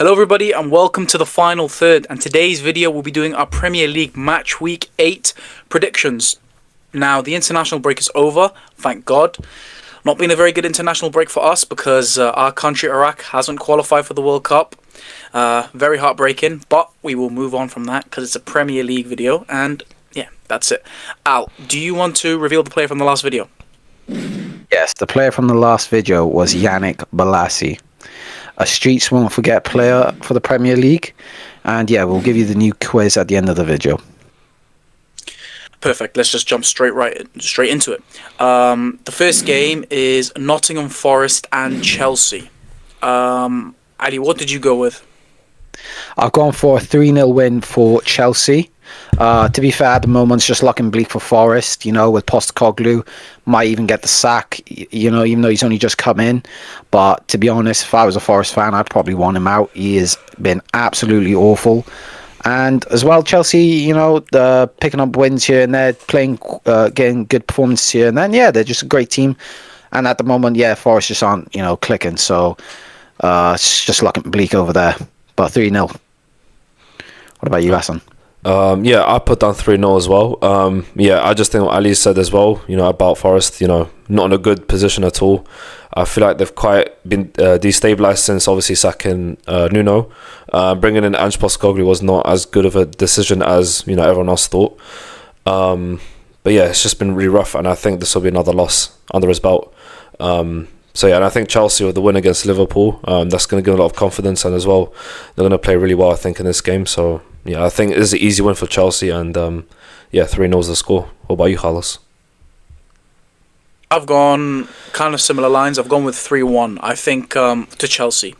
Hello everybody and welcome to the final third, and today's video we'll be doing our Premier League match week 8 predictions. Now the international break is over, thank God. Not been a very good international break for us because our country Iraq hasn't qualified for the World Cup. Very heartbreaking, but we will move on from that because it's a Premier League video, and yeah, that's it. Al, do you want to reveal the player from the last video? Yes, the player from the last video was Yannick Bolasie, a streets won't forget player for the Premier League. And yeah, we'll give you the new quiz at the end of the video. Perfect. Let's just jump straight into it. The first game is Nottingham Forest and Chelsea. Ali, what did you go with? I've gone for a 3-0 win for Chelsea. To be fair, at the moment, it's just looking bleak for Forest, with Postecoglou. Might even get the sack, even though he's only just come in. But to be honest, if I was a Forest fan, I'd probably want him out. He has been absolutely awful. And as well, Chelsea, picking up wins here and there, getting good performances here. And then, yeah, they're just a great team. And at the moment, yeah, Forest just aren't, clicking. So it's just looking bleak over there. But 3-0. What about you, Aston? Yeah, I put down 3-0 as well. I just think what Ali said as well, about Forest, not in a good position at all. I feel like they've quite been destabilised since obviously sacking Nuno. Bringing in Ange Postecoglou was not as good of a decision as, everyone else thought. But yeah, it's just been really rough, and I think this will be another loss under his belt. So yeah, and I think Chelsea with the win against Liverpool, that's going to give a lot of confidence, and as well, they're going to play really well, I think, in this game. So yeah, I think it is an easy win for Chelsea, and 3-0 is the score. What about you, Carlos? I've gone kind of similar lines. I've gone with 3-1, I think, to Chelsea.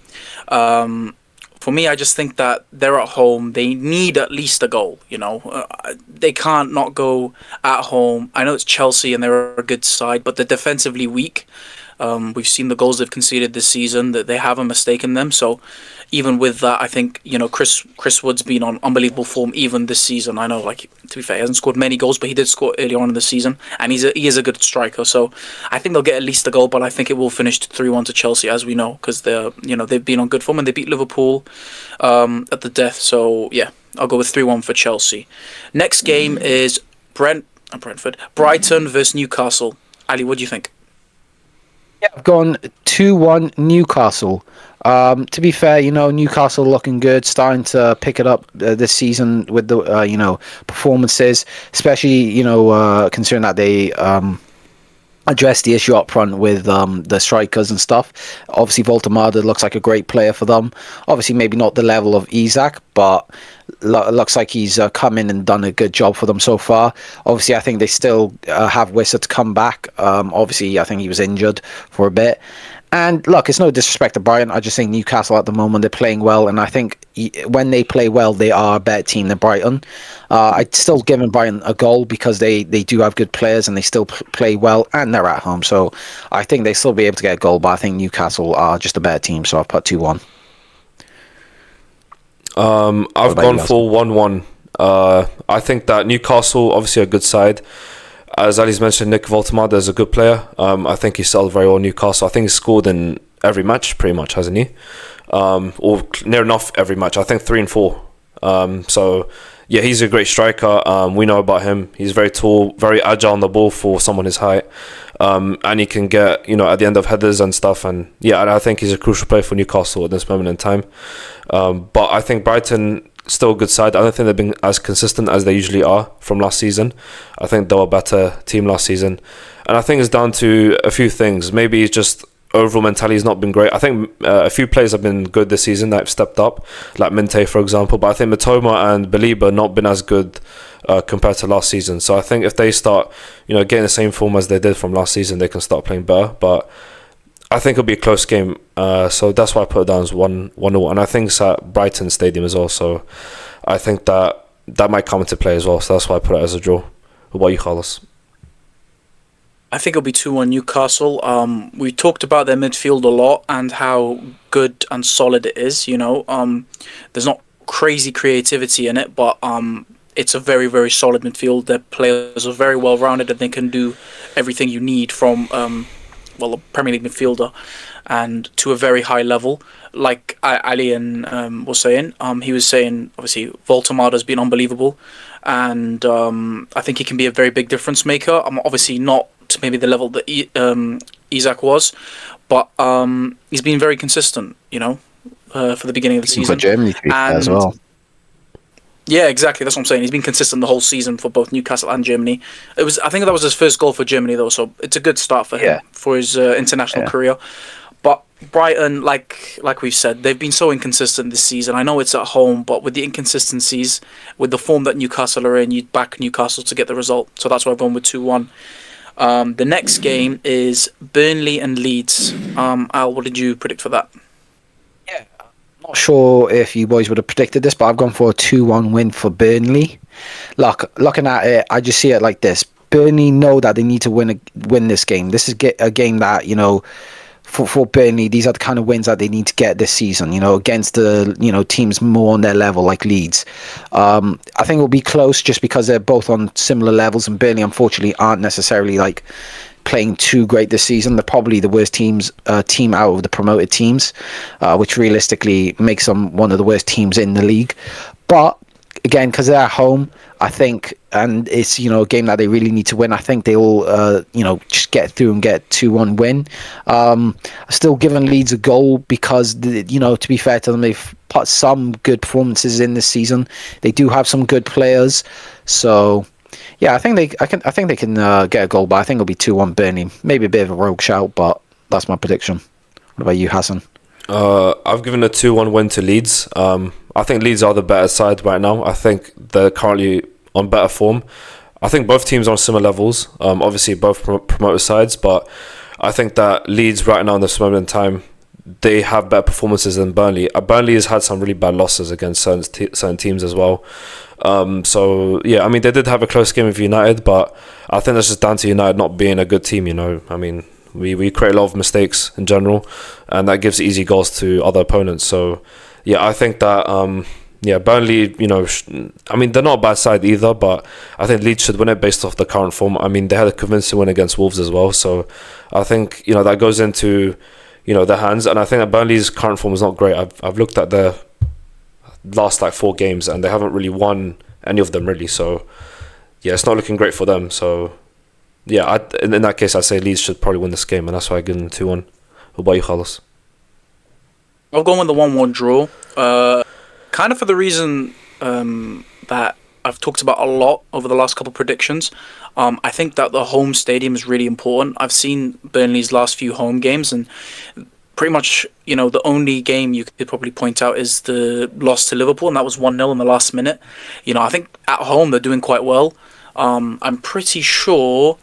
For me, I just think that they're at home. They need at least a goal, They can't not go at home. I know it's Chelsea and they're a good side, but they're defensively weak. We've seen the goals they've conceded this season, that they have a mistake in them. So even with that, I think, Chris Wood's been on unbelievable form even this season. I know, to be fair, he hasn't scored many goals, but he did score early on in the season, and he is a good striker. So I think they'll get at least a goal, but I think it will finish 3-1 to Chelsea, as we know, because they've been on good form and they beat Liverpool at the death. So yeah, I'll go with 3-1 for Chelsea. Next game is Brentford, Brighton versus Newcastle. Ali, what do you think? Yeah, I've gone 2-1 Newcastle. To be fair, Newcastle looking good, starting to pick it up this season with the performances, especially considering that they address the issue up front with the strikers and stuff. Obviously, Voltemada looks like a great player for them. Obviously, maybe not the level of Isak, but looks like he's come in and done a good job for them so far. Obviously, I think they still have Wissa to come back. Obviously, I think he was injured for a bit. And look, it's no disrespect to Brighton. I just think Newcastle at the moment, they're playing well. And I think when they play well, they are a better team than Brighton. I'd still give Brighton a goal because they do have good players and they still play well and they're at home. So I think they still be able to get a goal. But I think Newcastle are just a better team. So I've put 2-1. I've gone for 1-1. I think that Newcastle, obviously a good side. As Ali's mentioned, Nick Voltemada is a good player. I think he settled very well in Newcastle. I think he's scored in every match, pretty much, hasn't he? Or near enough every match. I think 3 and 4. So, yeah, he's a great striker. We know about him. He's very tall, very agile on the ball for someone his height. And he can get, at the end of headers and stuff. And, yeah, and I think he's a crucial player for Newcastle at this moment in time. But I think Brighton, still a good side. I don't think they've been as consistent as they usually are from last season. I think they were a better team last season. And I think it's down to a few things. Maybe it's just overall mentality has not been great. I think a few players have been good this season that have stepped up, like Minte, for example. But I think Matoma and Baliba not been as good compared to last season. So I think if they start, getting the same form as they did from last season, they can start playing better. But I think it'll be a close game, so that's why I put it down as 1-0, and I think it's at Brighton Stadium as well, so I think that might come into play as well, so that's why I put it as a draw. What about you, Carlos? I think it'll be 2-1 Newcastle. We talked about their midfield a lot and how good and solid it is, There's not crazy creativity in it, but it's a very, very solid midfield. Their players are very well-rounded and they can do everything you need from a Premier League midfielder, and to a very high level. Like Ali was saying, he was saying obviously Voltemada's been unbelievable, and I think he can be a very big difference maker. Obviously not to maybe the level that Isak was, but he's been very consistent. For the beginning of the season. For Germany to be fair as well. Yeah, exactly. That's what I'm saying. He's been consistent the whole season for both Newcastle and Germany. I think that was his first goal for Germany though, so it's a good start for him for his international career. But Brighton, like we've said, they've been so inconsistent this season. I know it's at home, but with the inconsistencies, with the form that Newcastle are in, you'd back Newcastle to get the result. So that's why I've gone with 2-1. The next game is Burnley and Leeds. Al, what did you predict for that? Not sure if you boys would have predicted this, but I've gone for a 2-1 win for Burnley. Looking at it, I just see it like this. Burnley know that they need to win this game. This is a game that, for Burnley, these are the kind of wins that they need to get this season, against the, teams more on their level like Leeds. I think it will be close just because they're both on similar levels, and Burnley, unfortunately, aren't necessarily playing too great this season. They're probably the worst team out of the promoted teams, which realistically makes them one of the worst teams in the league. But again, because they're at home, I think, and it's a game that they really need to win, I think they will just get through and get 2-1 win. Still giving Leeds a goal because to be fair to them, they've put some good performances in this season. They do have some good players, so yeah, I think they can get a goal, but I think it'll be 2-1 Burnley. Maybe a bit of a rogue shout, but that's my prediction. What about you, Hassan? I've given a 2-1 win to Leeds. I think Leeds are the better side right now. I think they're currently on better form. I think both teams are on similar levels. Obviously, both promoter sides, but I think that Leeds right now in this moment in time, they have better performances than Burnley. Burnley has had some really bad losses against certain teams as well. So yeah, I mean, they did have a close game with United, but I think that's just down to United not being a good team. I mean, we create a lot of mistakes in general, and that gives easy goals to other opponents. So yeah, I think that Burnley, I mean, they're not a bad side either, but I think Leeds should win it based off the current form. I mean, they had a convincing win against Wolves as well, so I think that goes into their hands, and I think that Burnley's current form is not great. I've looked at their last 4 games, and they haven't really won any of them really. So yeah, it's not looking great for them. So yeah, in that case, I'd say Leeds should probably win this game, and that's why I give them 2-1. What about you, Carlos? I've gone with the 1-1 draw. Kind of for the reason that I've talked about a lot over the last couple of predictions. I think that the home stadium is really important. I've seen Burnley's last few home games, and pretty much, the only game you could probably point out is the loss to Liverpool, and that was 1-0 in the last minute. I think at home they're doing quite well. I'm pretty sure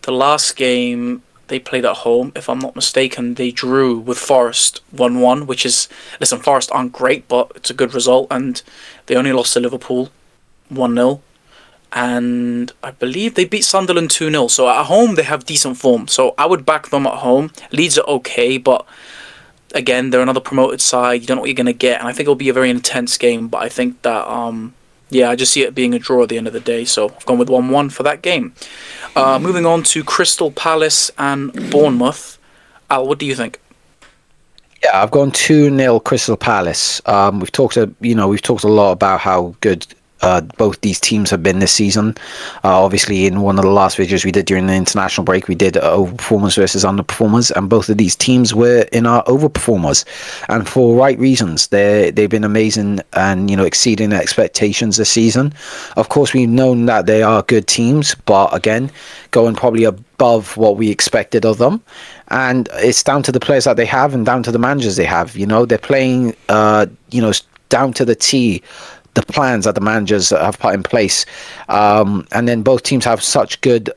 the last game they played at home, if I'm not mistaken, they drew with Forest 1-1, which is, listen, Forest aren't great, but it's a good result, and they only lost to Liverpool 1-0. And I believe they beat Sunderland 2-0. So at home, they have decent form. So I would back them at home. Leeds are okay, but again, they're another promoted side. You don't know what you're going to get. And I think it'll be a very intense game. But I think that, I just see it being a draw at the end of the day. So I've gone with 1-1 for that game. Moving on to Crystal Palace and Bournemouth. Al, what do you think? Yeah, I've gone 2-0 Crystal Palace. We've talked a lot about how good both these teams have been this season. Obviously, in one of the last videos we did during the international break, we did overperformers versus underperformers, and both of these teams were in our overperformers, and for right reasons. They've been amazing and exceeding expectations this season. Of course, we've known that they are good teams, but again, going probably above what we expected of them. And it's down to the players that they have and down to the managers they have. They're playing down to the T, the plans that the managers have put in place, and then both teams have such good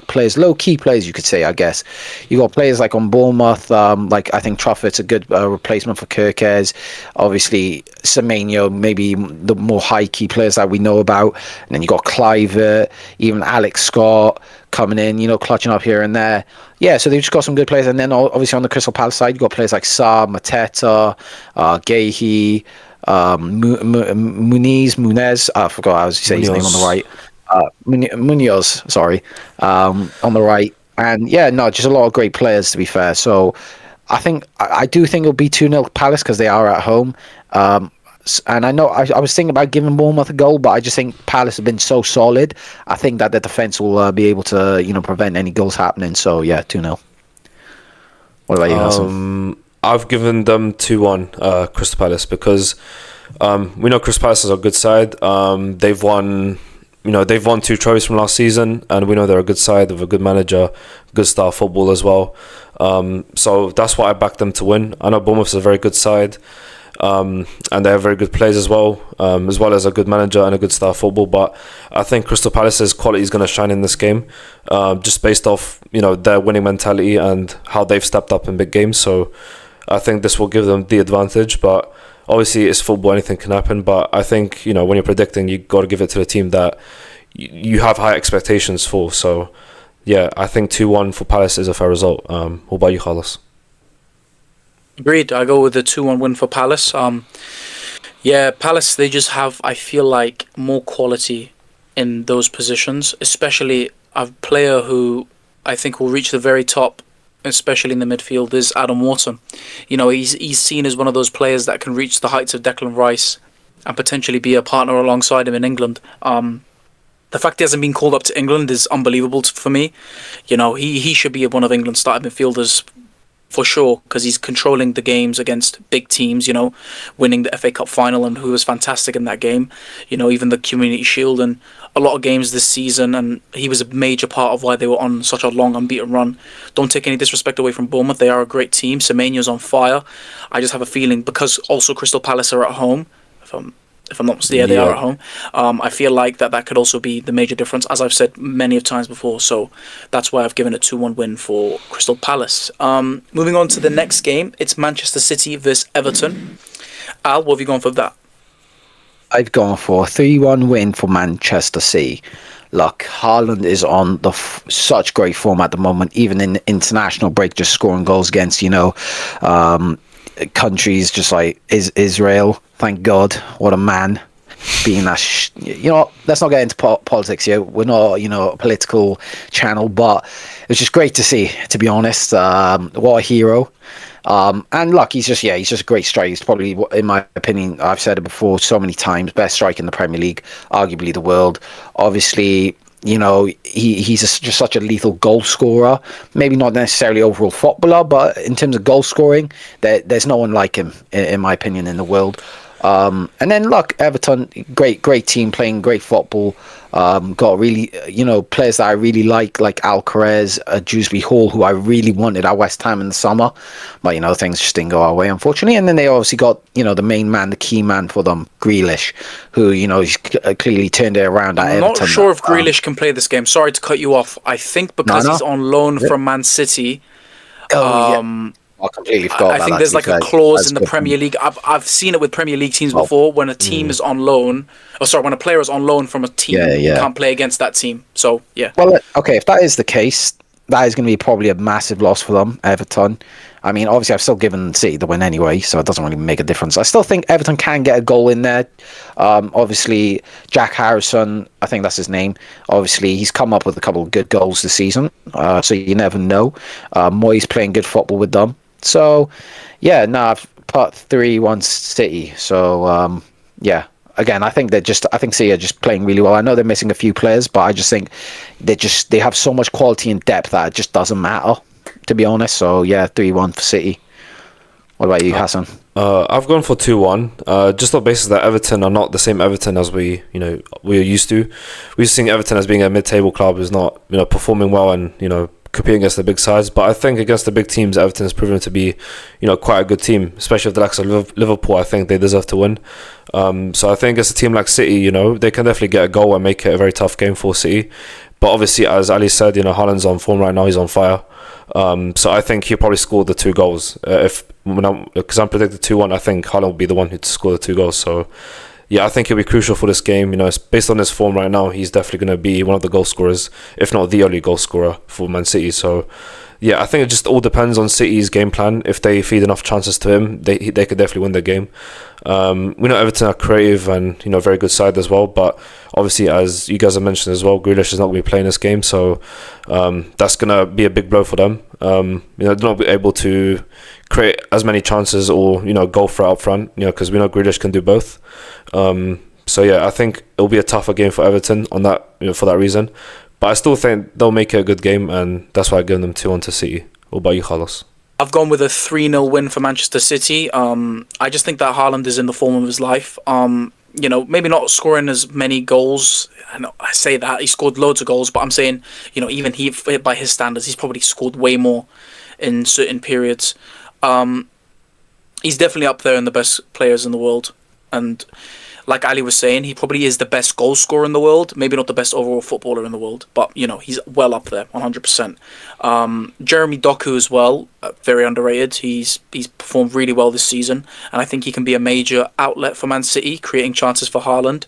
players, low-key players, you could say. I guess you got players like on Bournemouth, I think Truffett's a good replacement for Kirkes. Obviously Semenyo, maybe the more high-key players that we know about, and then you got Clivert, even Alex Scott coming in, clutching up here and there. Yeah, so they've just got some good players. And then obviously on the Crystal Palace side, you got players like Sa, Mateta, Gahey, Munez, I forgot how to say his name on the right. Munoz, sorry, on the right. And just a lot of great players, to be fair. So I do think it'll be 2-0 Palace because they are at home. And I know I was thinking about giving Bournemouth a goal, but I just think Palace have been so solid. I think that the defense will be able to, prevent any goals happening. So, 2-0. What about you, Hassan? I've given them 2-1 Crystal Palace because we know Crystal Palace is a good side. They've won 2 trophies from last season, and we know they're a good side with a good manager, good style football as well. So that's why I backed them to win. I know Bournemouth is a very good side. And they have very good players as well as a good manager and a good style football. But I think Crystal Palace's quality is going to shine in this game, just based off their winning mentality and how they've stepped up in big games. So I think this will give them the advantage. But obviously, it's football; anything can happen. But I think when you're predicting, you got to give it to the team that you have high expectations for. So yeah, I think 2-1 for Palace is a fair result. What about you, Carlos? Agreed. I go with the 2-1 win for Palace. Palace, they just have, I feel like, more quality in those positions, especially a player who I think will reach the very top, especially in the midfield, is Adam Wharton. He's seen as one of those players that can reach the heights of Declan Rice and potentially be a partner alongside him in England. The fact he hasn't been called up to England is unbelievable for me. He should be one of England's starting midfielders for sure, because he's controlling the games against big teams, winning the FA Cup final, and who was fantastic in that game, even the Community Shield and a lot of games this season, and he was a major part of why they were on such a long unbeaten run. Don't take any disrespect away from Bournemouth, they are a great team. Semenyo's on fire. I just have a feeling, because also Crystal Palace are at home, if I'm not mistaken, they are at home. I feel like that could also be the major difference, as I've said many of times before. So that's why I've given a 2-1 win for Crystal Palace. Moving on to the next game, it's Manchester City versus Everton. Al, what have you gone for that? I've gone for a 3-1 win for Manchester City. Look, Haaland is on such great form at the moment, even in the international break, just scoring goals against, countries just like Israel. Thank God, what a man. Being that, let's not get into politics here. We're not, a political channel, but it's just great to see, to be honest. What a hero. And look, he's just a great striker. He's probably, in my opinion, I've said it before so many times, best striker in the Premier League, arguably the world. Obviously, he's just such a lethal goal scorer. Maybe not necessarily overall footballer, but in terms of goal scoring, there's no one like him, in my opinion, in the world. And then look, Everton, great team playing great football. Got really, players that I really like Alcaraz, Dewsbury Hall, who I really wanted at West Ham in the summer, but things just didn't go our way, unfortunately. And then they obviously got the main man, the key man for them, Grealish, who he's clearly turned it around at Everton. I'm not sure if Grealish can play this game. Sorry to cut you off. I think because he's on loan from Man City. I completely forgot about I think there's a clause in the Premier League. I've seen it with Premier League teams before. When a team is on loan, when a player is on loan from a team, you can't play against that team. So yeah. Well, okay, if that is the case, that is going to be probably a massive loss for them, Everton. I mean, obviously, I've still given City the win anyway, so it doesn't really make a difference. I still think Everton can get a goal in there. Obviously, Jack Harrison, I think that's his name. Obviously, he's come up with a couple of good goals this season, so you never know. Moyes playing good football with them. So, I've put 3-1 City. So, again, I think City are just playing really well. I know they're missing a few players, but I just think they have so much quality and depth that it just doesn't matter, to be honest. So, 3-1 for City. What about you, Hassan? I've gone for 2-1. Just on the basis that Everton are not the same Everton as we're used to. We're seeing Everton as being a mid-table club who's not performing well and competing against the big sides, but I think against the big teams, Everton has proven to be, quite a good team, especially with the likes of Liverpool. I think they deserve to win. So I think against a team like City, they can definitely get a goal and make it a very tough game for City. But obviously, as Ali said, Haaland's on form right now; he's on fire. So I think he'll probably score the 2 goals. Because I'm predicted 2-1, I think Haaland will be the one who to score the 2 goals. So. Yeah, I think he'll be crucial for this game. Based on his form right now, he's definitely going to be one of the goal scorers, if not the only goal scorer for Man City. So, yeah, I think it just all depends on City's game plan. If they feed enough chances to him, they could definitely win the game. We know Everton are creative and very good side as well, but obviously, as you guys have mentioned as well, Grealish is not going to be playing this game, so that's going to be a big blow for them. They're not be able to create as many chances or go for it up front, because we know Grealish can do both. So yeah, I think it'll be a tougher game for Everton on that, for that reason. But I still think they'll make it a good game, and that's why I give them 2-1 to City. What about you, Carlos? I've gone with a 3-0 win for Manchester City. I just think that Haaland is in the form of his life. Maybe not scoring as many goals. I say that he scored loads of goals, but I'm saying, even he, by his standards, he's probably scored way more in certain periods. He's definitely up there in the best players in the world, and like Ali was saying, he probably is the best goal scorer in the world. Maybe not the best overall footballer in the world, but he's well up there, 100%. Jeremy Doku as well, very underrated. He's performed really well this season, and I think he can be a major outlet for Man City, creating chances for Haaland.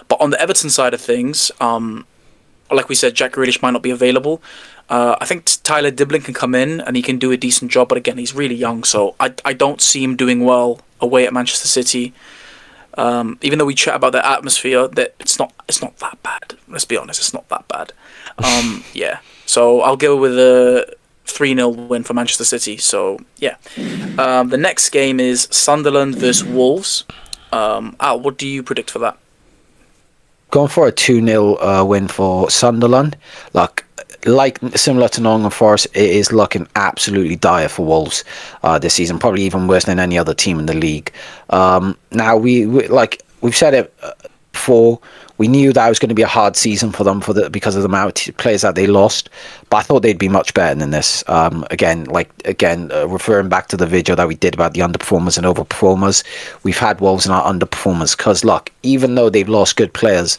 But on the Everton side of things, like we said, Jack Grealish might not be available. I think Tyler Diblin can come in and he can do a decent job, but again, he's really young, so I don't see him doing well away at Manchester City. Even though we chat about the atmosphere, that it's not that bad. Let's be honest, it's not that bad. Yeah. So I'll go with a 3-0 win for Manchester City. So yeah. The next game is Sunderland versus Wolves. Al, what do you predict for that? Going for a 2-0 win for Sunderland. Like similar to Nottingham Forest, it is looking absolutely dire for Wolves this season, probably even worse than any other team in the league. Now we've said it before, we knew that it was going to be a hard season for them because of the amount of players that they lost, but I thought they'd be much better than this. Referring back to the video that we did about the underperformers and overperformers, we've had Wolves in our underperformers because even though they've lost good players,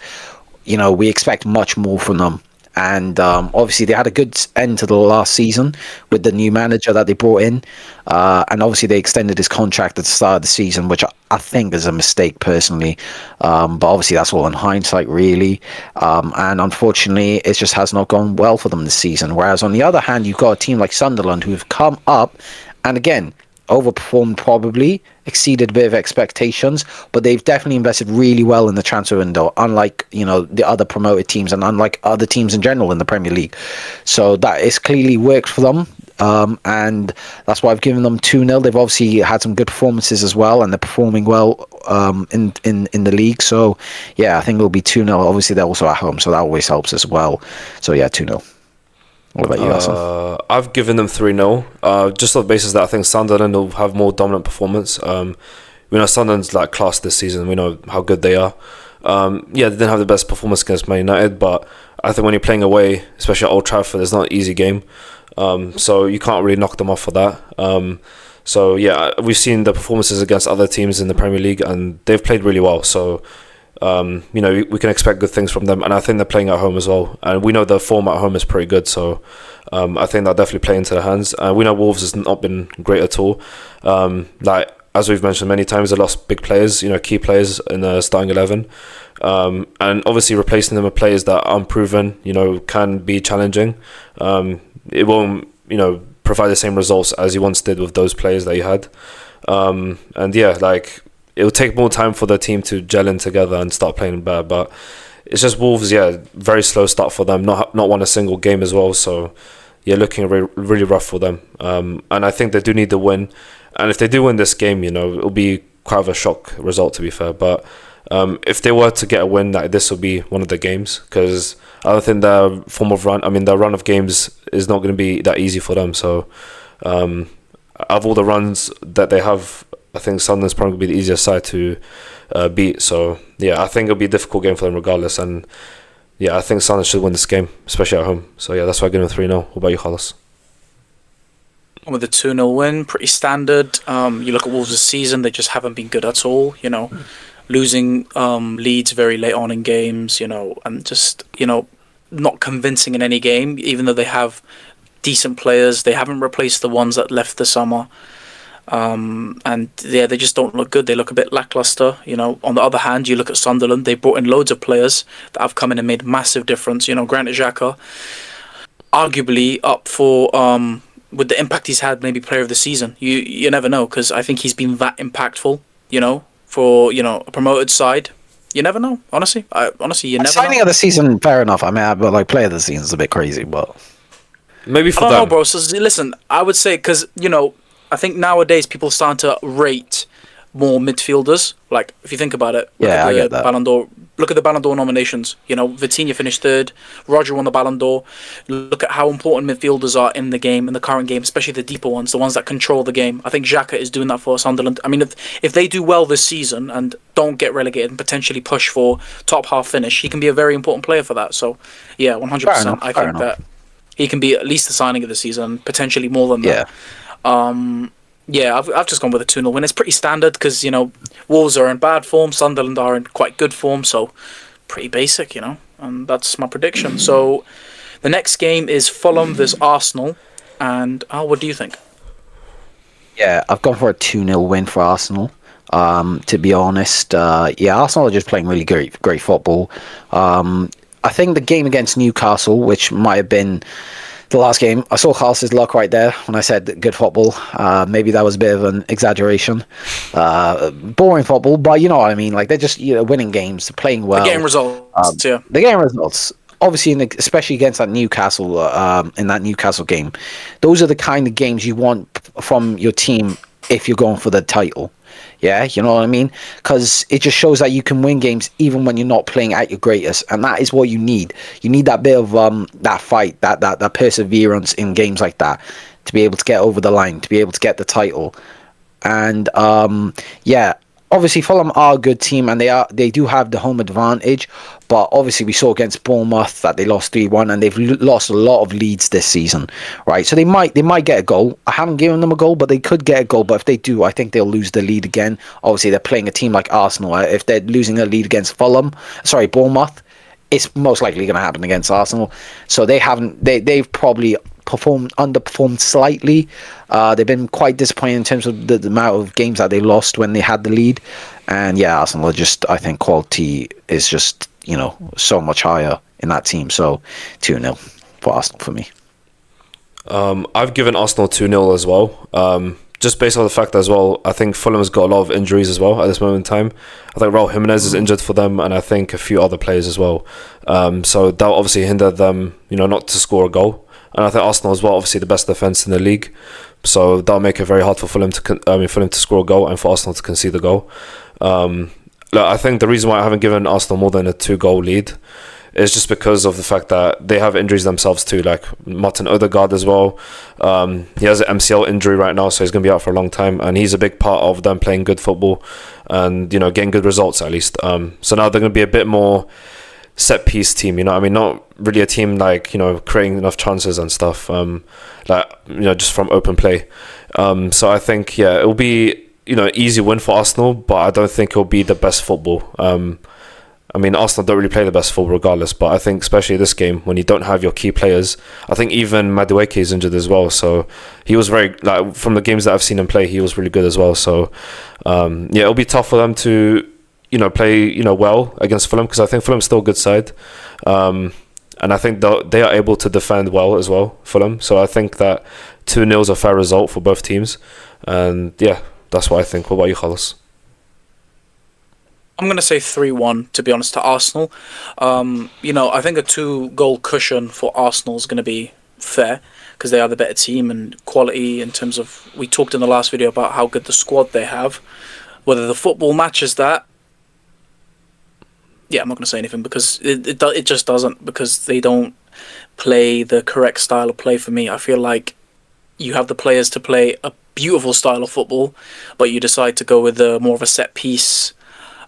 we expect much more from them. And obviously they had a good end to the last season with the new manager that they brought in, and obviously they extended his contract at the start of the season, which I think is a mistake personally, but obviously that's all in hindsight really, and unfortunately it just has not gone well for them this season. Whereas on the other hand, you've got a team like Sunderland who've come up and again overperformed, probably exceeded a bit of expectations, but they've definitely invested really well in the transfer window, unlike the other promoted teams and unlike other teams in general in the Premier League. So that is clearly worked for them, and that's why I've given them 2-0. They've obviously had some good performances as well, and they're performing well in the league. So yeah, I think it'll be 2-0. Obviously they're also at home, so that always helps as well. So yeah, 2-0. What about you, Aston? I've given them 3-0, just on the basis that I think Sunderland will have more dominant performance. We know Sunderland's class this season. We know how good they are. Yeah, they didn't have the best performance against Man United, but I think when you're playing away, especially at Old Trafford, it's not an easy game. So you can't really knock them off for that. So yeah, we've seen the performances against other teams in the Premier League, and they've played really well. So we can expect good things from them, and I think they're playing at home as well, and we know the form at home is pretty good, so I think they'll definitely play into their hands. We know Wolves has not been great at all. As we've mentioned many times, they lost big players, key players in the starting 11, and obviously replacing them with players that are unproven, can be challenging. It won't provide the same results as you once did with those players that you had, and yeah, it'll take more time for the team to gel in together and start playing better. But it's just Wolves, yeah, very slow start for them. Not won a single game as well. So yeah, looking really rough for them. And I think they do need the win. And if they do win this game, it'll be quite of a shock result, to be fair. But if they were to get a win, this will be one of the games, because I don't think their run of games is not going to be that easy for them. So of all the runs that they have, I think Sunderland's probably going to be the easiest side to beat. So yeah, I think it'll be a difficult game for them regardless. And yeah, I think Sunderland should win this game, especially at home. So yeah, that's why I give them 3-0. What about you, Carlos? With a 2-0 win, pretty standard. You look at Wolves this season, they just haven't been good at all. Losing Leeds very late on in games, and just, not convincing in any game, even though they have decent players. They haven't replaced the ones that left the summer. And yeah, they just don't look good. They look a bit lackluster. On the other hand, you look at Sunderland, they brought in loads of players that have come in and made massive difference. Granit Xhaka, arguably up for with the impact he's had, maybe player of the season. You never know, because I think he's been that impactful. For a promoted side. You never know. Honestly, you never Signing know. of the season, fair enough. I mean, but like player of the season is a bit crazy, but maybe for I don't them. know, bro. So listen, I would say because I think nowadays people are starting to rate more midfielders. Like if you think about it, yeah, I get that. Ballon d'Or. Look at the Ballon d'Or nominations. Vitinha finished third. Roger won the Ballon d'Or. Look at how important midfielders are in the game, in the current game, especially the deeper ones, the ones that control the game. I think Xhaka is doing that for Sunderland. I mean, if they do well this season and don't get relegated and potentially push for top half finish, he can be a very important player for that. So, yeah, 100%. I think that he can be at least the signing of the season, potentially more than that. Yeah, I've just gone with a 2-0 win. It's pretty standard because, Wolves are in bad form, Sunderland are in quite good form, so pretty basic, and that's my prediction. So the next game is Fulham vs Arsenal, and what do you think? Yeah, I've gone for a 2-0 win for Arsenal. To be honest, Arsenal are just playing really great football. I think the game against Newcastle, which might have been the last game, I saw Carlos's luck right there when I said good football. Maybe that was a bit of an exaggeration. Boring football, but you know what I mean. Like they're just winning games, they're playing well. The game results, yeah. The game results. Obviously, especially against that Newcastle, in that Newcastle game, those are the kind of games you want from your team if you're going for the title. Yeah, you know what I mean? Because it just shows that you can win games even when you're not playing at your greatest, and that is what you need. You need that bit of that fight, that perseverance in games like that to be able to get over the line, to be able to get the title. And obviously Fulham are a good team, and they do have the home advantage. But obviously we saw against Bournemouth that they lost 3-1, and they've lost a lot of leads this season, right? So they might get a goal. I haven't given them a goal, but they could get a goal. But if they do, I think they'll lose the lead again. Obviously they're playing a team like Arsenal. If they're losing a lead against Bournemouth, it's most likely going to happen against Arsenal. So they've probably underperformed slightly. They've been quite disappointing in terms of the amount of games that they lost when they had the lead. And yeah, Arsenal I think quality is just so much higher in that team. So 2-0 for Arsenal for me. I've given Arsenal 2-0 as well. Just based on the fact as well, I think Fulham's got a lot of injuries as well at this moment in time. I think Raul Jimenez is injured for them, and I think a few other players as well. So that will obviously hinder them, not to score a goal. And I think Arsenal as well, obviously the best defence in the league. So that'll make it very hard for Fulham to score a goal and for Arsenal to concede a goal. I think the reason why I haven't given Arsenal more than a 2-goal lead is just because of the fact that they have injuries themselves too, like Martin Odegaard as well. He has an MCL injury right now, so he's going to be out for a long time, and he's a big part of them playing good football and getting good results at least. So now they're going to be a bit more set piece team, not really a team like creating enough chances and stuff, just from open play. So I think it will be easy win for Arsenal, but I don't think it'll be the best football. Arsenal don't really play the best football regardless, but I think especially this game when you don't have your key players, I think even Madueke is injured as well, so he was very, from the games that I've seen him play, he was really good as well. So it'll be tough for them to play well against Fulham, because I think Fulham's still a good side, and I think they are able to defend well as well, Fulham. So I think that 2-0 is a fair result for both teams, and that's what I think. What about you, Carlos? I'm going to say 3-1, to be honest, to Arsenal. I think a 2-goal cushion for Arsenal is going to be fair, because they are the better team, and quality in terms of, we talked in the last video about how good the squad they have. Whether the football matches that, I'm not going to say anything, because it just doesn't, because they don't play the correct style of play for me. I feel like you have the players to play a beautiful style of football, but you decide to go with more of a set piece,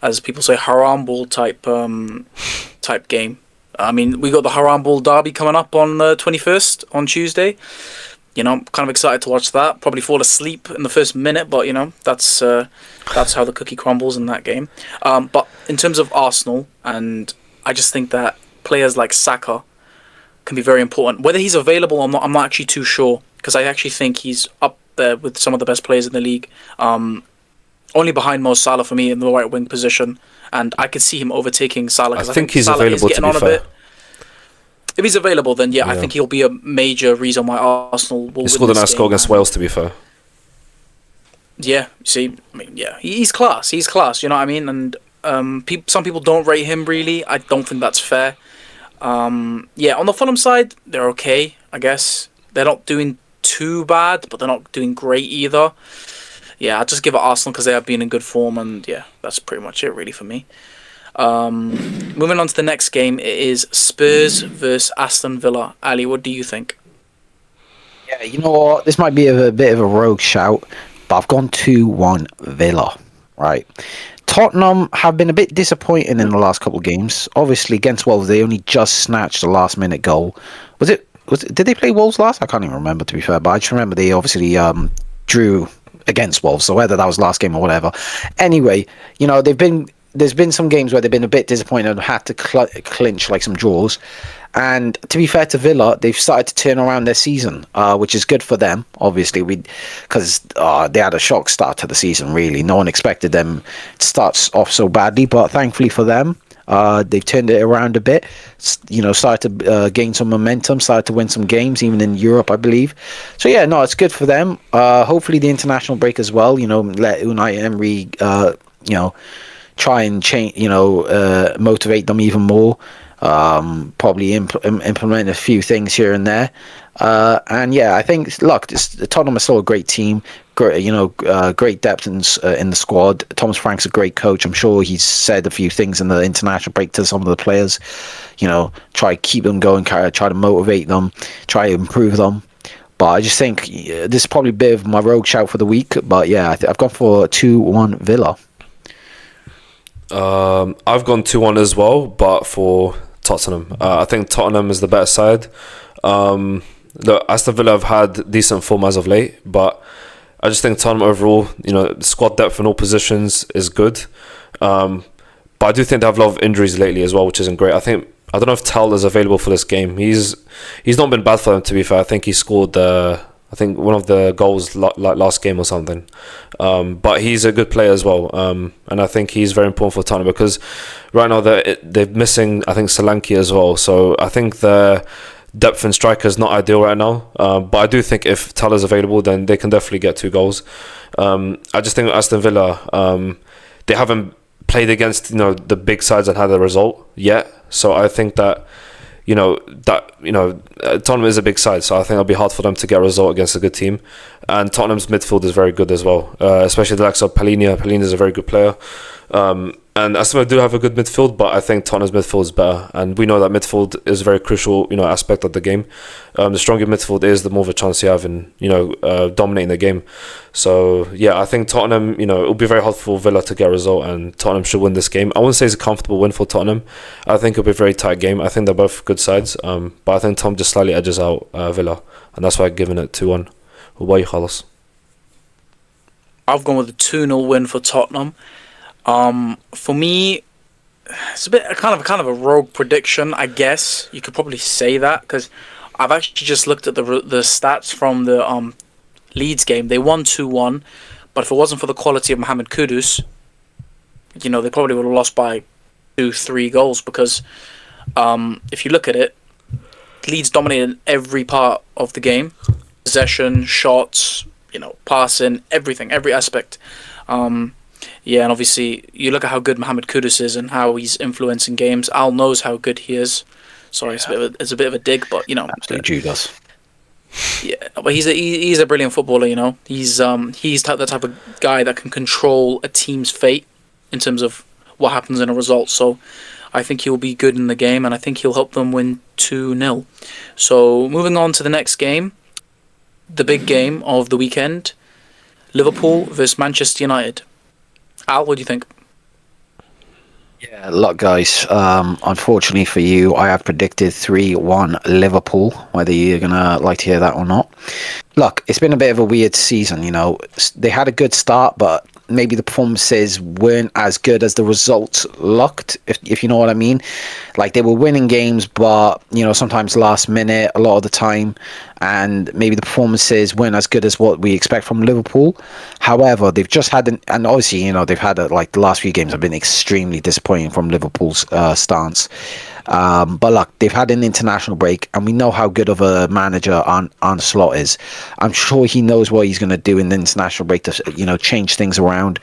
as people say, haram ball type game. We got the haram ball derby coming up on the 21st on Tuesday. I'm kind of excited to watch that. Probably fall asleep in the first minute, but that's how the cookie crumbles in that game. But in terms of Arsenal, and I just think that players like Saka can be very important. Whether he's available or not, I'm not actually too sure, because I actually think he's up there with some of the best players in the league. Only behind Mo Salah for me in the right wing position, and I could see him overtaking Salah. I think he's Salah available, to be fair. if he's available, then I Yeah. think he'll be a major reason why Arsenal will He win scored a this nice game. goal against Wales, to be fair. Yeah, see, I mean, he's class. He's class. You know what I mean? And some people don't rate him really. I don't think that's fair. On the Fulham side, they're okay, I guess. They're not doing too bad, but they're not doing great either. Yeah, I'll just give it Arsenal because they have been in good form, and that's pretty much it really for me. Moving on to the next game, it is Spurs versus Aston Villa. Ali, what do you think? Yeah, you know what? This might be a bit of a rogue shout, but I've gone 2-1 Villa, right? Tottenham have been a bit disappointing in the last couple of games. Obviously, against Wolves, they only just snatched a last-minute goal. Did they play Wolves last? I can't even remember, to be fair, but I just remember they obviously drew against Wolves, so whether that was last game or whatever. Anyway, there's been some games where they've been a bit disappointed and had to clinch like some draws. And to be fair to Villa, they've started to turn around their season, which is good for them, obviously, because they had a shock start to the season, really. No one expected them to start off so badly, but thankfully for them, they've turned it around a bit, started to gain some momentum, started to win some games, even in Europe, I believe. So, it's good for them. Hopefully the international break as well, let Unai Emery, try and change, motivate them even more. Probably implement a few things here and there. I think, look, Tottenham is still a great team. Great depth in the squad. Thomas Frank's a great coach. I'm sure he's said a few things in the international break to some of the players. Try to keep them going, try to motivate them, try to improve them. But I just think this is probably a bit of my rogue shout for the week. But I've gone for 2-1 Villa. I've gone 2-1 as well, but for Tottenham. I think Tottenham is the better side. Look, Aston Villa have had decent form as of late, but I just think Tottenham overall, squad depth in all positions is good. But I do think they have a lot of injuries lately as well, which isn't great. I don't know if Tell is available for this game. He's not been bad for them, to be fair. I think he scored one of the goals last game or something. But he's a good player as well. And I think he's very important for Tottenham because right now they're missing, I think, Solanke as well. So I think the depth in striker is not ideal right now. But I do think if Tell is available, then they can definitely get 2 goals. I just think Aston Villa, they haven't played against the big sides and had a result yet. So I think that Tottenham is a big side, so I think it'll be hard for them to get a result against a good team. And Tottenham's midfield is very good as well, especially the likes of Palhinha. Palhinha is a very good player. And Aston Villa do have a good midfield, but I think Tottenham's midfield is better. And we know that midfield is a very crucial, aspect of the game. The stronger midfield is, the more of a chance you have in, dominating the game. So, I think Tottenham, it'll be very hard for Villa to get a result, and Tottenham should win this game. I wouldn't say it's a comfortable win for Tottenham. I think it'll be a very tight game. I think they're both good sides. But I think Tom just slightly edges out Villa, and that's why I've given it 2-1. What about you, Carlos? I've gone with a 2-0 win for Tottenham. For me, it's a bit kind of a rogue prediction, I guess. You could probably say that because I've actually just looked at the stats from the Leeds game. They won 2-1, but if it wasn't for the quality of Mohamed Kudus, they probably would have lost by 2-3 goals because if you look at it, Leeds dominated every part of the game. Possession, shots, passing, everything, every aspect. And obviously, you look at how good Mohamed Kudus is and how he's influencing games. Al knows how good he is. Sorry, it's a bit of a dig, but Absolute Judas. Yeah, but he's a brilliant footballer. He's the type of guy that can control a team's fate in terms of what happens in a result. So I think he'll be good in the game, and I think he'll help them win 2-0. So moving on to the next game, the big game of the weekend, Liverpool versus Manchester United. Al, what do you think? Yeah, look, guys. Unfortunately for you, I have predicted 3-1 Liverpool, whether you're going to like to hear that or not. Look, it's been a bit of a weird season, They had a good start, but maybe the performances weren't as good as the results looked, if you know what I mean. Like, they were winning games, but, sometimes last minute, a lot of the time, and maybe the performances weren't as good as what we expect from Liverpool. However, they've just had, and obviously, they've had, the last few games have been extremely disappointing from Liverpool's stance. But look, they've had an international break, and we know how good of a manager Arne Slot is. I'm sure he knows what he's going to do in the international break to, change things around,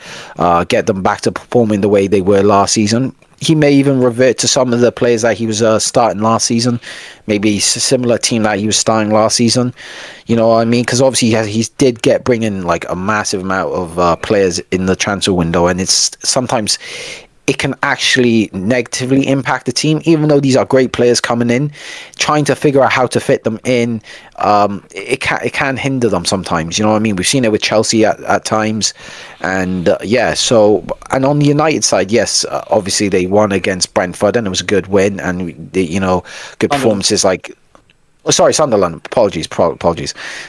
get them back to performing the way they were last season. He may even revert to some of the players that he was starting last season, maybe a similar team that he was starting last season. You know what I mean? Because obviously he did bring in like a massive amount of players in the transfer window, and it's sometimes it can actually negatively impact the team, even though these are great players coming in. Trying to figure out how to fit them in, it can hinder them sometimes. You know what I mean? We've seen it with Chelsea at times, and So, and on the United side, yes, obviously they won against Brentford, and it was a good win, and good performances like. Oh, sorry, Sunderland. Apologies,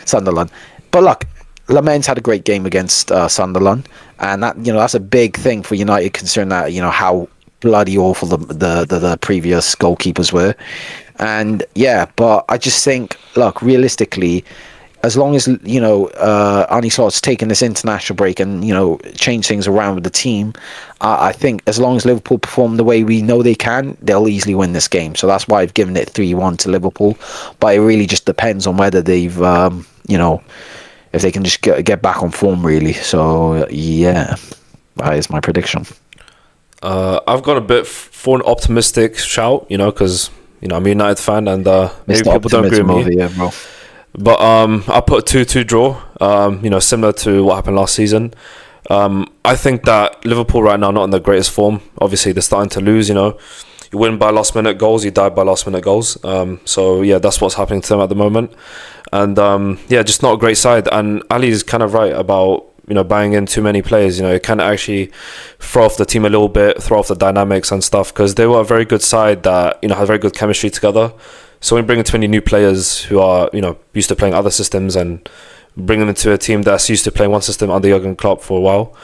Sunderland. But look, Lament's had a great game against Sunderland, and that's a big thing for United, considering that how bloody awful the previous goalkeepers were. And but I just think, look, realistically, as long as Arne Slot's taken this international break and change things around with the team, I think as long as Liverpool perform the way we know they can, they'll easily win this game. So that's why I've given it 3-1 to Liverpool. But it really just depends on whether they've if they can just get back on form, really. So that is my prediction. I've got a bit for an optimistic shout, because I'm a United fan, and maybe people don't agree with me. Bro. But I put a 2-2 draw, similar to what happened last season. I think that Liverpool right now not in the greatest form. Obviously, they're starting to lose, You win by last-minute goals, you die by last-minute goals. That's what's happening to them at the moment. And, just not a great side. And Ali's kind of right about, buying in too many players. It can actually throw off the team a little bit, throw off the dynamics and stuff, because they were a very good side that, had very good chemistry together. So when you bring in 20 new players who are, used to playing other systems and bring them into a team that's used to playing one system under Jurgen Klopp for a while,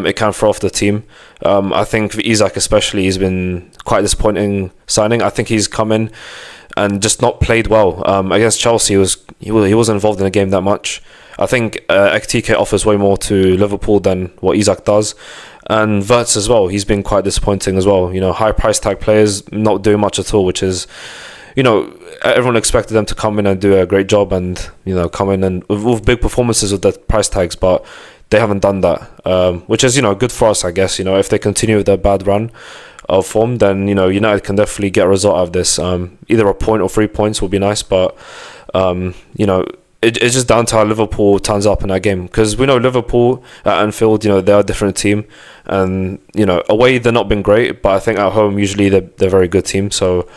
it can throw off the team. I think for Isak especially, he's been quite a disappointing signing. I think he's come in and just not played well. Against Chelsea, he wasn't involved in the game that much. I think Ekitike offers way more to Liverpool than what Isak does. And Wirtz as well, he's been quite disappointing as well. High price tag players not doing much at all, which is... everyone expected them to come in and do a great job and, come in and with big performances with the price tags, but they haven't done that, which is, good for us, I guess. If they continue with their bad run of form, then, United can definitely get a result out of this. Either a point or 3 points would be nice, but, it's just down to how Liverpool turns up in that game, because we know Liverpool at Anfield, they're a different team, and, away they're not been great, but I think at home, usually they're a very good team, so...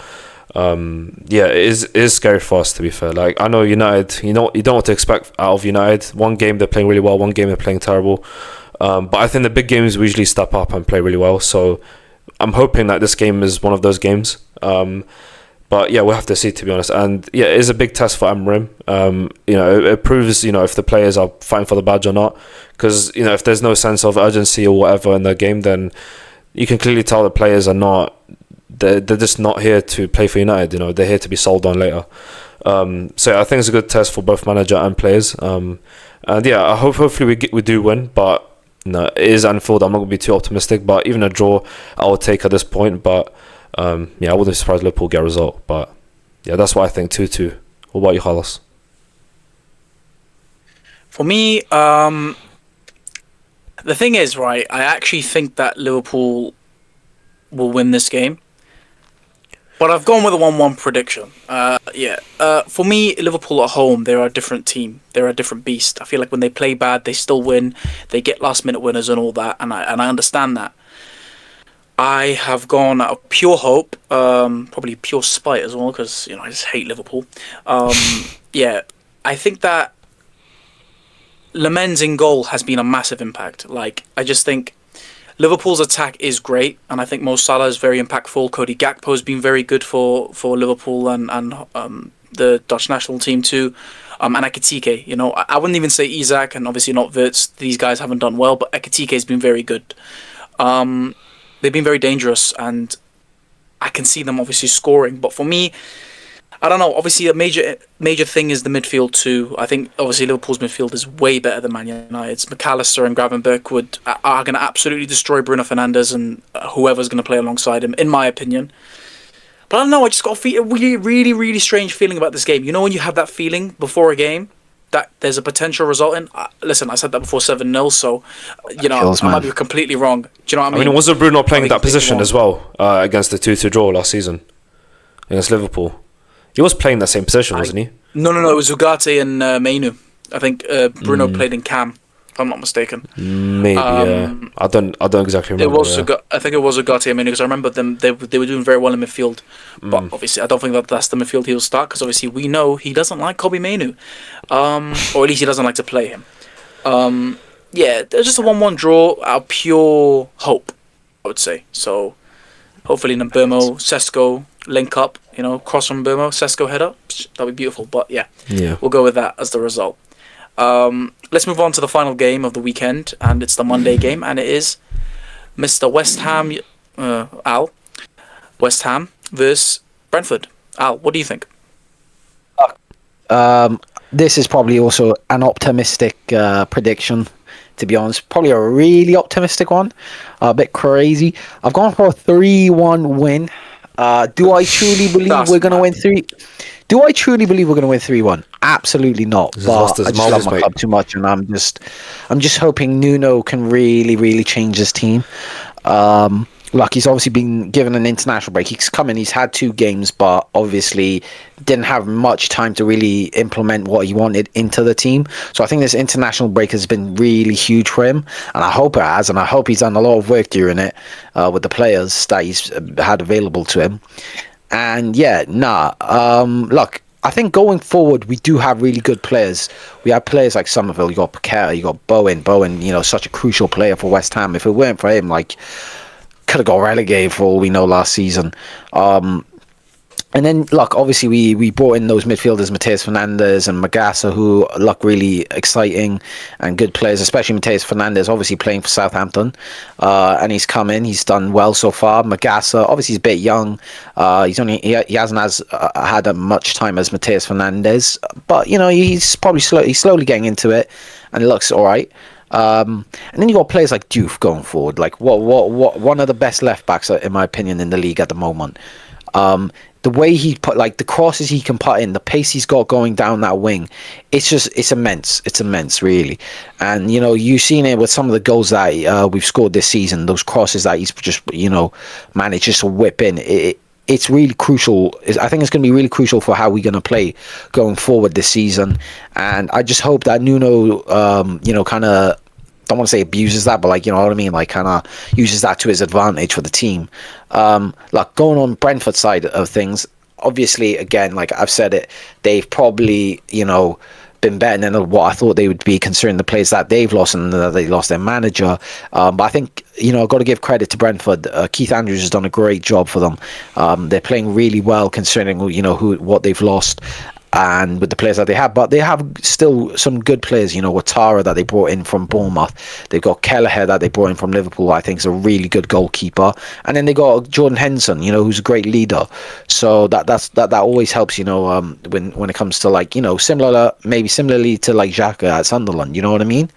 it is scary for us, to be fair. Like, I know United, you don't know what to expect out of United. One game they're playing really well, one game they're playing terrible. But I think the big games we usually step up and play really well. So I'm hoping that this game is one of those games. But we'll have to see, to be honest. And it is a big test for Amorim. It proves, if the players are fighting for the badge or not. Because, if there's no sense of urgency or whatever in the game, then you can clearly tell the players are not... They're just not here to play for United. They're here to be sold on later. So I think it's a good test for both manager and players. And hopefully we do win. But it is Anfield. I'm not going to be too optimistic. But even a draw, I would take at this point. But I wouldn't be surprised Liverpool get a result. But that's what I think. 2-2. What about you, Carlos? For me, the thing is, right, I actually think that Liverpool will win this game. But I've gone with a 1-1 prediction. For me, Liverpool at home, they're a different team. They're a different beast. I feel like when they play bad, they still win. They get last-minute winners and all that, and I understand that. I have gone out of pure hope, probably pure spite as well, because I just hate Liverpool. I think that Lamens in goal has been a massive impact. Like, I just think Liverpool's attack is great, and I think Mo Salah is very impactful. Cody Gakpo has been very good for Liverpool and the Dutch national team too. And Ekitike, I wouldn't even say Isak, and obviously not Wirtz. These guys haven't done well, but Ekitike has been very good. They've been very dangerous, and I can see them obviously scoring. But for me, I don't know. Obviously, a major thing is the midfield too. I think obviously Liverpool's midfield is way better than Man United's. McAllister and Gravenberch are going to absolutely destroy Bruno Fernandes and whoever's going to play alongside him, in my opinion. But I don't know. I just got a really, really, really strange feeling about this game. You know when you have that feeling before a game that there's a potential result in. Listen, I said that before 7-0, so I might be completely wrong. Do you know what I mean? I mean, wasn't Bruno playing that position as well against the 2-2 draw last season against Liverpool? He was playing that same position, wasn't he? No. It was Ugarte and Mainu. I think Bruno played in Cam, if I'm not mistaken. Maybe. Yeah. I don't exactly remember. I think it was Ugarte and Mainu because I remember them. They were doing very well in midfield, but obviously I don't think that's the midfield he'll start because obviously we know he doesn't like Kobe Mainu, or at least he doesn't like to play him. Yeah, there's just a 1-1 draw out of pure hope, I would say. So hopefully Mbeumo, Sesko link up, cross from Mbeumo, Sesko head up. That'd be beautiful. But yeah, we'll go with that as the result. Let's move on to the final game of the weekend, and it's the Monday game, and it is Mr. West Ham, Al. West Ham versus Brentford. Al, what do you think? This is probably also an optimistic prediction, to be honest. Probably a really optimistic one. A bit crazy. I've gone for a 3-1 win. Do I truly believe we're going to win 3? Do I truly believe we're going to win 3-1? Absolutely not. But I just love my club too much, and I'm just hoping Nuno can really, really change his team. He's obviously been given an international break. He's come in, he's had 2 games, but obviously didn't have much time to really implement what he wanted into the team. So I think this international break has been really huge for him, and I hope it has, and I hope he's done a lot of work during it with the players that he's had available to him. And I think going forward, we do have really good players. We have players like Somerville, you got Paqueta, you got Bowen, such a crucial player for West Ham. If it weren't for him, could have got relegated for all we know last season. And then, obviously we brought in those midfielders, Mateus Fernandes and Magassa, who look really exciting and good players, especially Mateus Fernandes, obviously playing for Southampton. And he's come in, he's done well so far. Magassa, obviously he's a bit young. He hasn't had much time as Mateus Fernandes, but he's probably slowly getting into it, and it looks all right. And then you got players like Diouf going forward, what one of the best left backs in my opinion in the league at the moment. The way he put the crosses he can put in, the pace he's got going down that wing, it's immense. It's immense, really. And you've seen it with some of the goals that we've scored this season. Those crosses that he's just managed just to whip in. It's really crucial. I think it's going to be really crucial for how we're going to play going forward this season. And I just hope that Nuno, kind of, don't want to say abuses that, but you know what I mean, kind of uses that to his advantage for the team. Going on Brentford side of things, obviously, again, I've said it, they've probably been better than what I thought they would be, considering the players that they've lost and that they lost their manager. But I think I've got to give credit to Brentford. Keith Andrews has done a great job for them. They're playing really well considering what they've lost and with the players that they have, but they have still some good players, Ouattara that they brought in from Bournemouth. They've got Kelleher that they brought in from Liverpool, I think is a really good goalkeeper. And then they got Jordan Henderson, who's a great leader. So that always helps, when it comes to similarly to Xhaka at Sunderland, you know what I mean?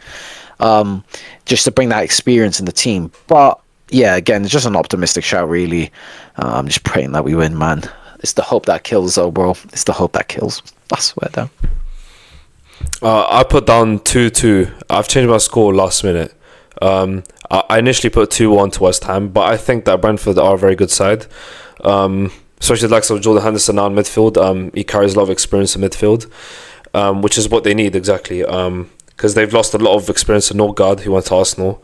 Just to bring that experience in the team. But yeah, again, it's just an optimistic shout, really. I'm just praying that we win, man. It's the hope that kills, though, bro. It's the hope that kills. I swear down. I put down 2-2. I've changed my score last minute. I initially put 2-1 to West Ham, but I think that Brentford are a very good side. Especially the likes of Jordan Henderson now in midfield. He carries a lot of experience in midfield, which is what they need exactly. Because they've lost a lot of experience in Norgard, who went to Arsenal.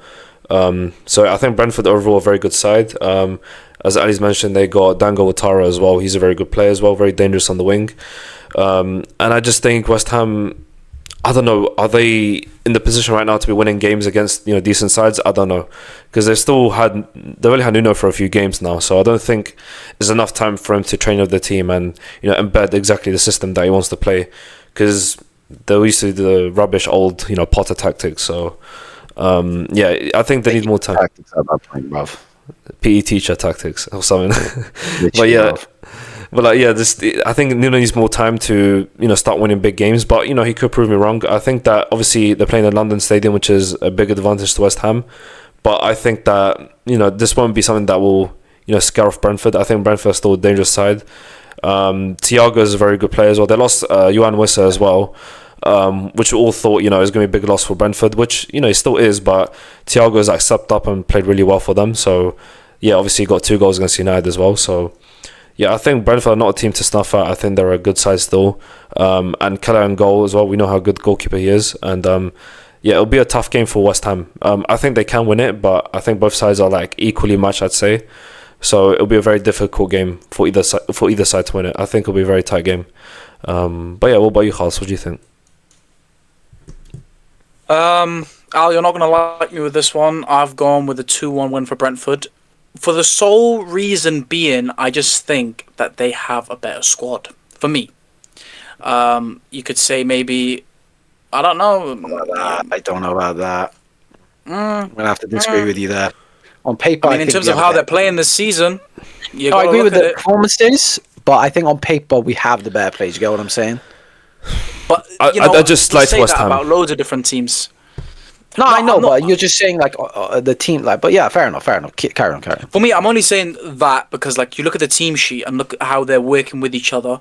So I think Brentford overall a very good side. As Ali's mentioned, they got Dango Ouattara as well. He's a very good player as well, very dangerous on the wing. And I just think West Ham, I don't know, are they in the position right now to be winning games against decent sides? I don't know, because they really had Nuno for a few games now, so I don't think there's enough time for him to train up the team and embed exactly the system that he wants to play, because they used to do the rubbish old Potter tactics. So I think they need more time. Tactics at that point, bruv. PE teacher tactics or something. I think Nuno needs more time to start winning big games, but he could prove me wrong. I think that obviously they're playing at London Stadium, which is a big advantage to West Ham, but I think that this won't be something that will scare off Brentford. I think Brentford are still a dangerous side. Thiago is a very good player as well. They lost Johan Wissa as well, which we all thought, is going to be a big loss for Brentford, which, it still is, but Thiago has stepped up and played really well for them. So, yeah, obviously he got 2 goals against United as well. So, yeah, I think Brentford are not a team to snuff at. I think they're a good side still. And Keller in goal as well. We know how good goalkeeper he is. And, it'll be a tough game for West Ham. I think they can win it, but I think both sides are equally matched, I'd say. So it'll be a very difficult game for either side to win it. I think it'll be a very tight game. But yeah, what about you, Khalis? What do you think? Al, you're not going to like me with this one. I've gone with a 2-1 win for Brentford. For the sole reason being, I just think that they have a better squad. For me. You could say maybe... I don't know. I don't know about that. I'm going to have to disagree with you there. On paper, in terms of how they're playing this season, I agree with the performances, but I think on paper we have the better players. You get what I'm saying? But I just like West Ham about loads of different teams. No, I know, but you're just saying the team. But yeah, fair enough. Carry on. For me, I'm only saying that because you look at the team sheet and look at how they're working with each other.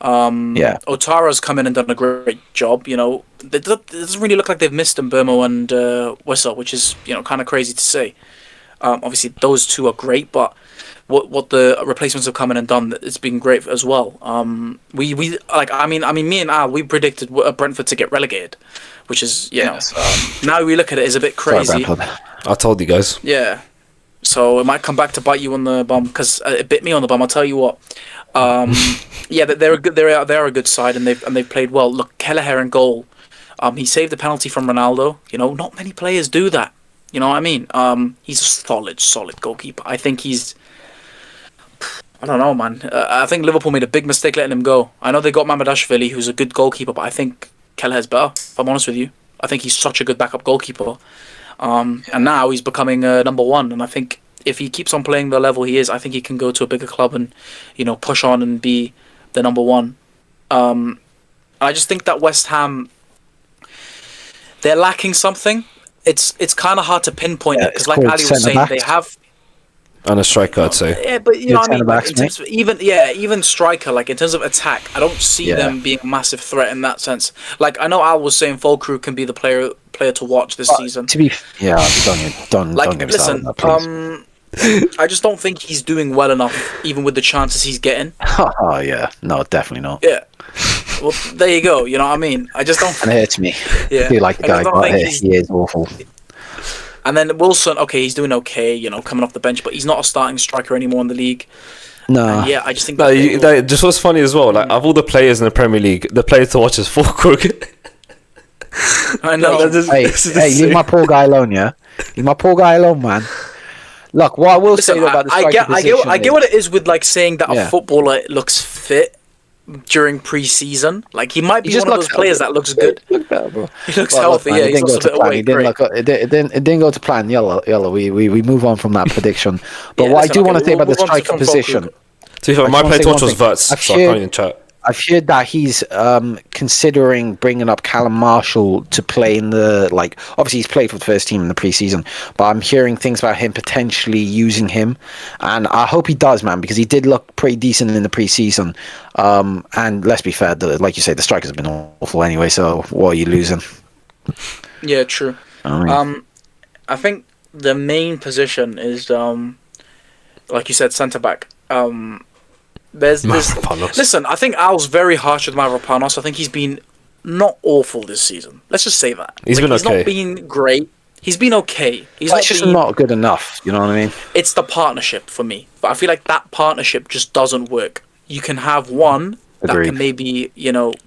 Otara's come in and done a great job. It doesn't really look like they've missed Mbeumo and Wissa, which is kind of crazy to say. Obviously, those two are great, but what the replacements have come in and done, it's been great as well. Me and Al, we predicted Brentford to get relegated, which is now we look at it is a bit crazy. I told you guys. Yeah, so it might come back to bite you on the bum because it bit me on the bum. I'll tell you what. They're a good side and they've played well. Look, Kelleher in goal. He saved the penalty from Ronaldo. Not many players do that. You know what I mean? He's a solid goalkeeper. I think I don't know, man. I think Liverpool made a big mistake letting him go. I know they got Mamadashvili, who's a good goalkeeper, but I think Kelleher's better, if I'm honest with you. I think he's such a good backup goalkeeper. And now he's becoming number 1. And I think if he keeps on playing the level he is, I think he can go to a bigger club and, push on and be the number 1. I just think that West Ham, they're lacking something. It's kind of hard to pinpoint it because, like Ali was saying, they have and a striker, I'd say. Yeah, but you know what I mean. In terms of even striker, in terms of attack, I don't see them being a massive threat in that sense. I know Al was saying Fulcru can be the player to watch this season. Don't get me started. I just don't think he's doing well enough, even with the chances he's getting. Oh yeah, no, definitely not. Yeah. Well, there you go. You know what I mean? I just don't. And it hurts me. Yeah. I feel like the guy, but he is awful. And then Wilson, okay, he's doing okay, coming off the bench, but he's not a starting striker anymore in the league. No. And I just think that just was funny as well. Of all the players in the Premier League, the player to watch is Fulcru. I know. Hey, leave my poor guy alone, yeah? Leave my poor guy alone, man. Look, what I will say about the striker position I get what it is with saying that a footballer looks fit during pre-season. He might be one of those players that looks good. He looks healthy. Yeah, he's lost a bit of weight. It didn't go to plan. Yellow. We move on from that prediction. But what I do want to say about the striker position. To be fair, my player to watch was Verts, so I can't even chat. I've heard that he's considering bringing up Callum Marshall to play in the obviously he's played for the first team in the preseason, but I'm hearing things about him potentially using him, and I hope he does, man, because he did look pretty decent in the preseason. And let's be fair, like you say, the strikers have been awful anyway. So what are you losing? Yeah, true. I think the main position is like you said, centre back. Listen, I think Al's very harsh with Mavropanos. I think he's been not awful this season. Let's just say that. He's been okay. He's not been great. He's been okay. He's not good enough. You know what I mean? It's the partnership for me. But I feel like that partnership just doesn't work. You can have one that can maybe,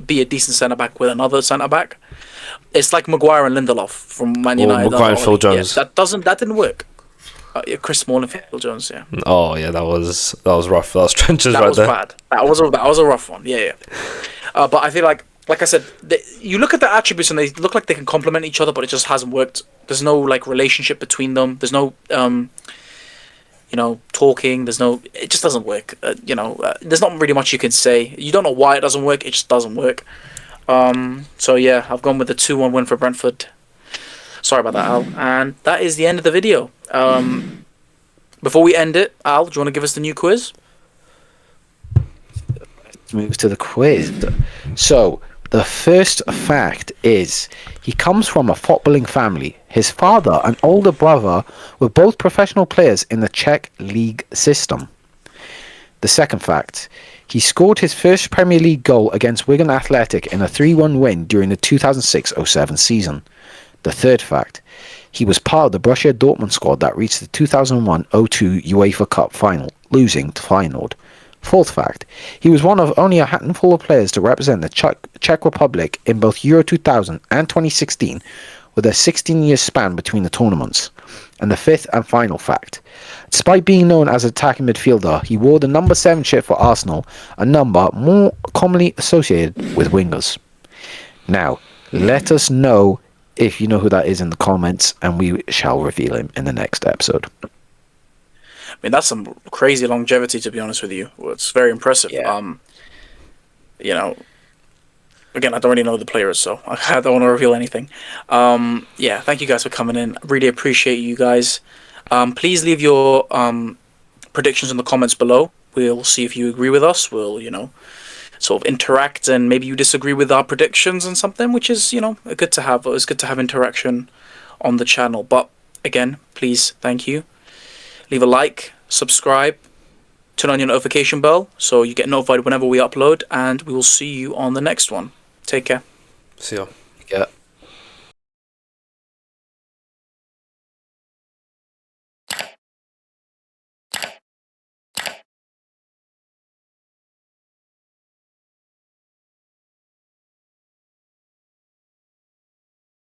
be a decent centre-back with another centre-back. It's like Maguire and Lindelof from Man United. Maguire and Phil Jones. Yeah, that didn't work. Chris Smalling, Phil Jones, yeah. Oh yeah, that was rough. That was trenches right there. That was bad. That was a rough one. Yeah. But I feel like I said, you look at the attributes and they look like they can complement each other, but it just hasn't worked. There's no relationship between them. There's no talking. It just doesn't work. There's not really much you can say. You don't know why it doesn't work. It just doesn't work. So yeah, I've gone with the 2-1 win for Brentford. Sorry about that, Al. And that is the end of the video. Before we end it, Al, do you want to give us the new quiz? Let's move to the quiz. So, the first fact is he comes from a footballing family. His father and older brother were both professional players in the Czech league system. The second fact, he scored his first Premier League goal against Wigan Athletic in a 3-1 win during the 2006-07 season. The third fact, he was part of the Borussia Dortmund squad that reached the 2001-02 UEFA Cup final, losing to Feyenoord. Fourth fact, he was one of only a handful of players to represent the Czech Republic in both Euro 2000 and 2016, with a 16-year span between the tournaments. And the fifth and final fact, despite being known as an attacking midfielder, he wore the number 7 shirt for Arsenal, a number more commonly associated with wingers. Now, let us know if you know who that is in the comments, and we shall reveal him in the next episode. I mean, that's some crazy longevity, to be honest with you. Well, it's very impressive. Yeah. You know, again, I don't really know the players, so I don't want to reveal anything. Yeah, thank you guys for coming in. Really appreciate you guys. Please leave your predictions in the comments below. We'll see if you agree with us. We'll, sort of interact, and maybe you disagree with our predictions and something, which is, good to have. It's good to have interaction on the channel. But again, please, thank you. Leave a like, subscribe, turn on your notification bell so you get notified whenever we upload, and we will see you on the next one. Take care. See ya. Yeah.